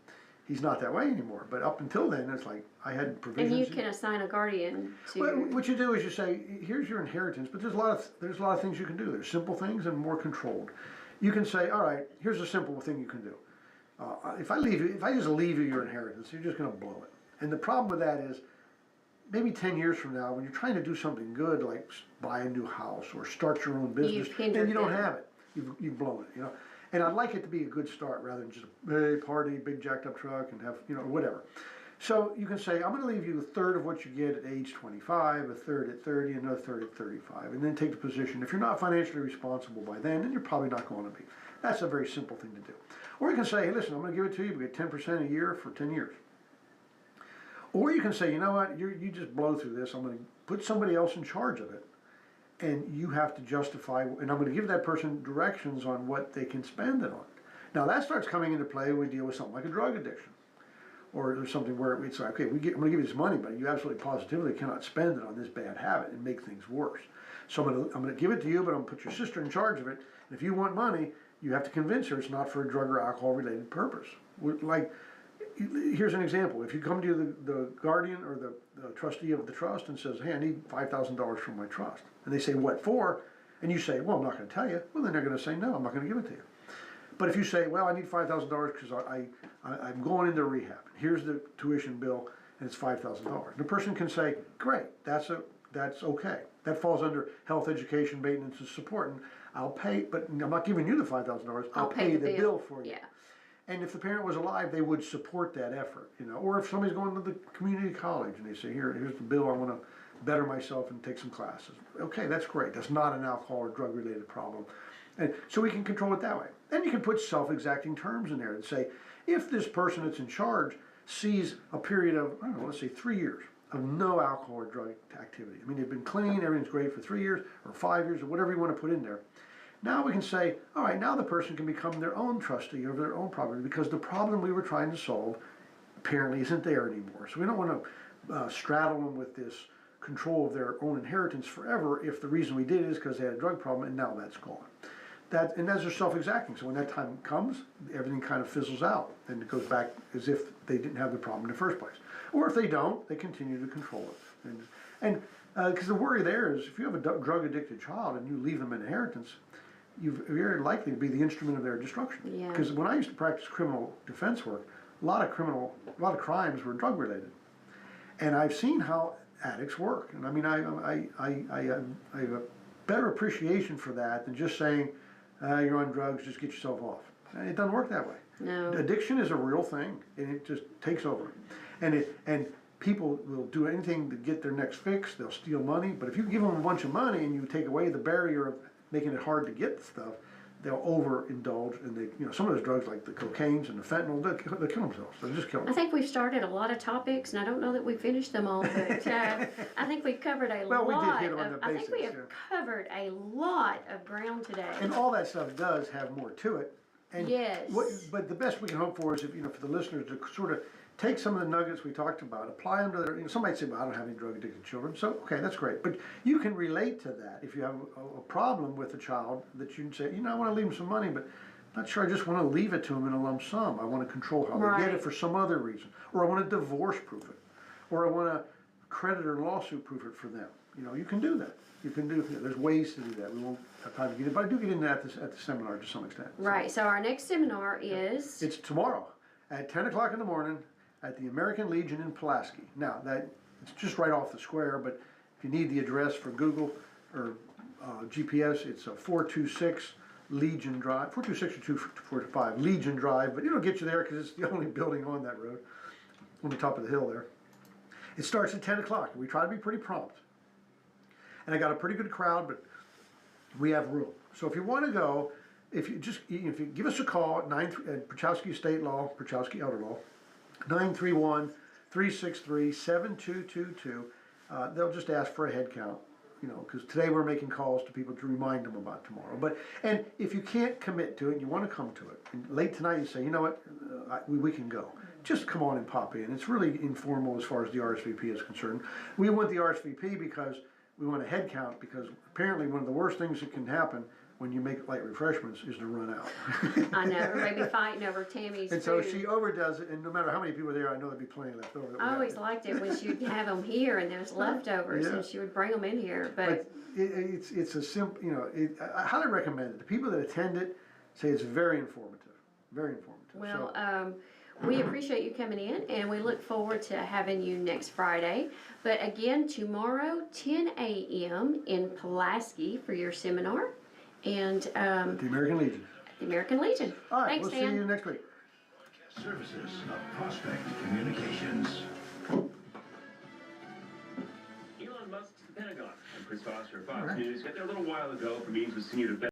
he's not that way anymore. But up until then, it's like I had provisions. And you can assign a guardian to. Well, what you do is you say, here's your inheritance, but there's a lot of things you can do. There's simple things and more controlled. You can say, all right, here's a simple thing you can do. If I just leave you your inheritance, you're just going to blow it. And the problem with that is, maybe 10 years from now, when you're trying to do something good, like buy a new house or start your own business, and you don't have it, you've blown it, And I'd like it to be a good start rather than just a big party, big jacked up truck, and have, whatever. So you can say, I'm going to leave you a third of what you get at age 25, a third at 30, another third at 35, and then take the position. If you're not financially responsible by then you're probably not going to be. That's a very simple thing to do. Or you can say, hey, listen, I'm going to give it to you. We get 10% a year for 10 years. Or you can say, you know what, you just blow through this. I'm going to put somebody else in charge of it. And you have to justify, and I'm going to give that person directions on what they can spend it on. Now that starts coming into play when we deal with something like a drug addiction. Or there's something where it's like, okay, I'm going to give you this money, but you absolutely positively cannot spend it on this bad habit and make things worse. So I'm going to give it to you, but I'm going to put your sister in charge of it. And if you want money, you have to convince her it's not for a drug or alcohol related purpose. Here's an example. If you come to the guardian or the trustee of the trust and says, hey, I need $5,000 from my trust. And they say, what for? And you say, well, I'm not going to tell you. Well, then they're going to say, no, I'm not going to give it to you. But if you say, well, I need $5,000 because I'm going into rehab. Here's the tuition bill, and it's $5,000. The person can say, great, that's okay. That falls under health, education, maintenance, and support. And I'll pay, but I'm not giving you the $5,000. I'll pay the bill for you. Yeah. And if the parent was alive, they would support that effort, Or if somebody's going to the community college and they say, here's the bill, I want to better myself and take some classes. Okay, that's great. That's not an alcohol or drug-related problem. And so we can control it that way. Then you can put self-exacting terms in there and say, if this person that's in charge sees a period of, I don't know, let's say 3 years of no alcohol or drug activity. I mean, they've been clean, everything's great for 3 years or 5 years or whatever you want to put in there. Now we can say, all right, now the person can become their own trustee of their own property because the problem we were trying to solve apparently isn't there anymore. So we don't want to straddle them with this control of their own inheritance forever if the reason we did is because they had a drug problem and now that's gone. And those are self-exacting, so when that time comes, everything kind of fizzles out and it goes back as if they didn't have the problem in the first place. Or if they don't, they continue to control it. And because the worry there is if you have a drug-addicted child and you leave them an inheritance, you're very likely to be the instrument of their destruction. Yeah. Because when I used to practice criminal defense work, a lot of crimes were drug-related. And I've seen how addicts work. And I mean, I have a better appreciation for that than just saying, you're on drugs, just get yourself off. It doesn't work that way. No. Addiction is a real thing, and it just takes over. And people will do anything to get their next fix. They'll steal money, but if you give them a bunch of money and you take away the barrier of making it hard to get the stuff, they'll overindulge, and some of those drugs like the cocaines and the fentanyl, they'll kill themselves. They'll just kill I themselves. think we've started a lot of topics, and I don't know that we finished them all, but I think we've covered a Well, we did lot hit on of, the I think we basics, have covered a lot of ground today. And all that stuff does have more to it. And Yes. But the best we can hope for is if, for the listeners to sort of take some of the nuggets we talked about, apply them to their, some might say, well, I don't have any drug addicted children. So, okay, that's great. But you can relate to that if you have a problem with a child that you can say, I want to leave them some money, but I'm not sure I just want to leave it to them in a lump sum. I want to control how they get Right. it for some other reason. Or I want to divorce proof it. Or I want to creditor lawsuit proof it for them. You can do that. There's ways to do that. We won't have time to get it, but I do get into that at the seminar to some extent. Right, so our next seminar is, It's tomorrow at 10 o'clock in the morning at the American Legion in Pulaski. Now, it's just right off the square, but if you need the address for Google or GPS, it's 426 Legion Drive, 426 or 245 Legion Drive, but it'll get you there because it's the only building on that road, on the top of the hill there. It starts at 10 o'clock. We try to be pretty prompt. And I got a pretty good crowd, but we have room. So if you want to go, if you give us a call at Pierchoski State Law, Pierchoski Elder Law, 931-363-7222. They'll just ask for a head count, because today we're making calls to people to remind them about tomorrow. And if you can't commit to it and you want to come to it, and late tonight you say, you know what, we can go. Just come on and pop in. It's really informal as far as the RSVP is concerned. We want the RSVP because we want a head count, because apparently one of the worst things that can happen when you make light refreshments is to run out. I know, or maybe fighting over Tammy's And so food. she overdoes it, and no matter how many people are there, I know there'll be plenty left over. I always liked it when she'd have them here and there's leftovers, Yeah. and she would bring them in here, but it's a simple, I highly recommend it. The people that attend it say it's very informative, very informative. well, we appreciate you coming in, and we look forward to having you next Friday. But again, tomorrow, 10 a.m. in Pulaski for your seminar, and The American Legion. the American Legion. All right, Thanks, we'll Dan. see you next week. Services of Prospect Communications. Elon Musk's Pentagon. I'm Chris Foster, Fox All right. News. Got there a little while ago for meetings with senior defense.